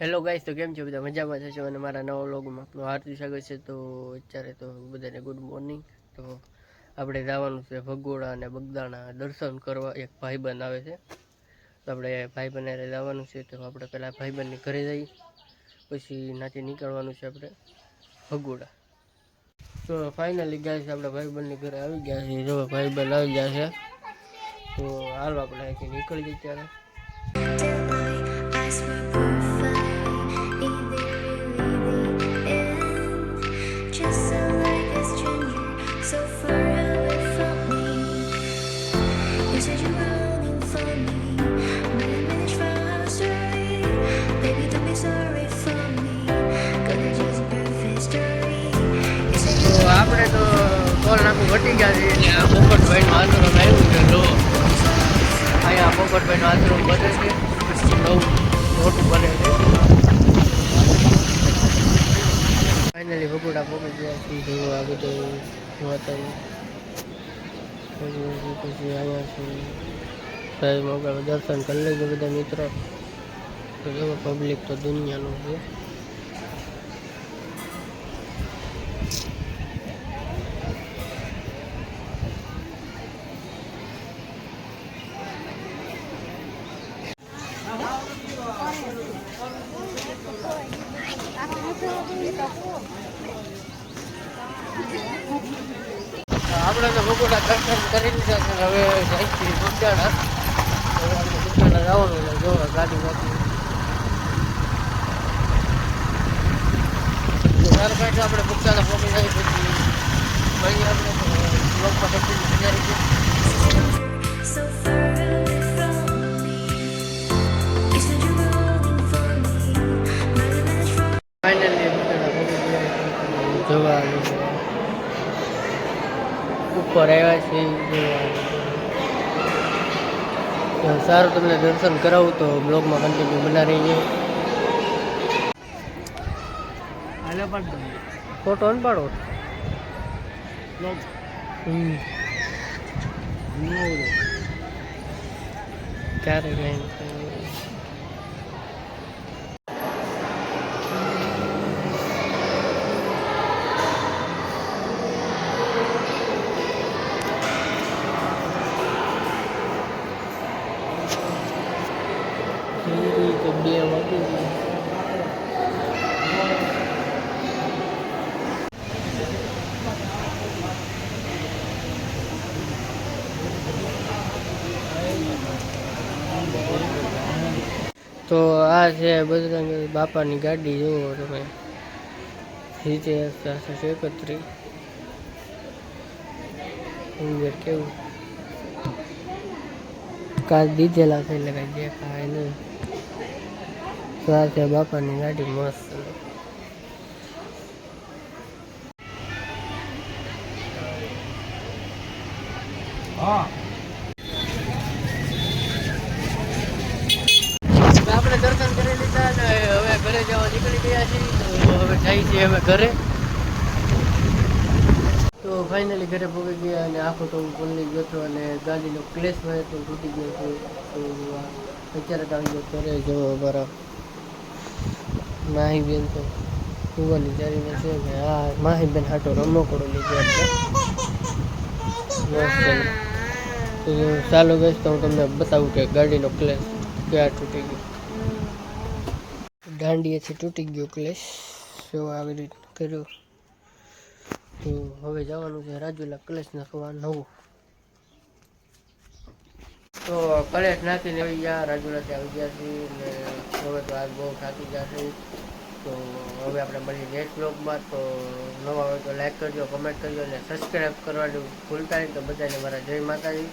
Hello guys, તો કેમ છો બધા? મજામાં થશો અને મારા નવા વ્લોગમાં આપનું હાર્દિક સ્વાગત છે. તો અત્યારે તો બધાને ગુડ મોર્નિંગ. તો આપણે જવાનું છે ભગોડા અને બગદાણા દર્શન કરવા. એક ભાઈબંધ આવે છે, તો આપણે ભાઈબંધ હારે જવાનું છે. તો આપણે પહેલાં ભાઈબંધની ઘરે જઈએ, પછી નાથી નીકળવાનું છે આપણે ભગોડા. તો ફાઇનલી ગાઈસ આપણે ભાઈબંધની ઘરે આવી ગયા છીએ. જો ભાઈબંધ આવી ગયા છે, તો હાલો આપણે અહીંથી નીકળી જઈએ ત્યારે. આપણે તો ટોલ નાકું ઘટી ગયા છે અને આ પોપટભાઈનો આશ્રમ આવ્યું છે. જો અહીંયા પોપટભાઈનો આશ્રમ બને છે, નવું મોટું બને છે. ફાઇનલી ભગોડા પહોંચી ગયા છીએ. જો આ બધું વાતાવરણ પછી અહીંયા છે ભાઈ મોગલ દર્શન કરી લેજો બધા મિત્રો. તો જો પબ્લિક તો દુનિયાનું છે. આપણે તો ભગોડા દર્શન કરી લીધા છે. હવે જાય છે બગદાણા. બગદાણા જવાનું છે. જો ગાડી વાંચી ત્યારબાદ આપણે બગદાણા પહોંચી જાય પછી ભાઈ આપણે બ્લોકમાં કંપની તૈયારી છે. ફાઇનલી બગદાણા પહોંચી ગયા જવાનું છે. ઉપર આવ્યા છે. સારું, તમને દર્શન કરાવું તો બ્લોગમાં કન્ટિન્યુ બના રહીએ. ફોટો ન પાડો. ક્યારે કઈ તો 2 વાગી ગયા. તો આ છે બજરંગ બાપાની ગાડી. જુઓ તમે, નીચે 731 અંદર કેવું કાચ દીધેલા છે એટલે કઈ દેખાય નહીં. તો આ છે બાપાની ગાડી મસ્ત. આપણે દર્શન કરી લીધા ને હવે ઘરે જવા નીકળી ગયા છીએ. તો હવે જાય છે હવે ઘરે. તો ફાઇનલી ઘરે પહોંચી ગયા અને આખો તો હું બોલી ગયો હતો અને ગાડીનો ક્લેશ હોય તો તૂટી ગયો હતો. તો અત્યારે આવી ગયો ઘરે. જો અમારા માહીબેન તો સુવાની ચારીને છે કે હા માહીબેન હાટો રમકડો લીધો એટલે તો ચાલો ગઈશ તો હું તમને બતાવું કે ગાડીનો ક્લેશ ક્યાં તૂટી ગયો. દાંડીએથી તૂટી ગયો ક્લેશ. જો આવી રીતે કર્યું. તો હવે જવાનું છે રાજુલા ક્લેશ નાખવા નવું. તો કલેશ નાખીને આવી ગયા રાજુલાથી આવી ગયા છીએ ને હવે તો આજ બહુ થાકી ગયા છે. તો હવે આપણે મળીએ નેક્સ્ટ બ્લોગમાં. તો નવા હોય તો લાઈક કરજો, કમેન્ટ કરજો અને સબસ્ક્રાઈબ કરવાનું ભૂલતા નહીં. તો બધાને મારા જય માતાજી.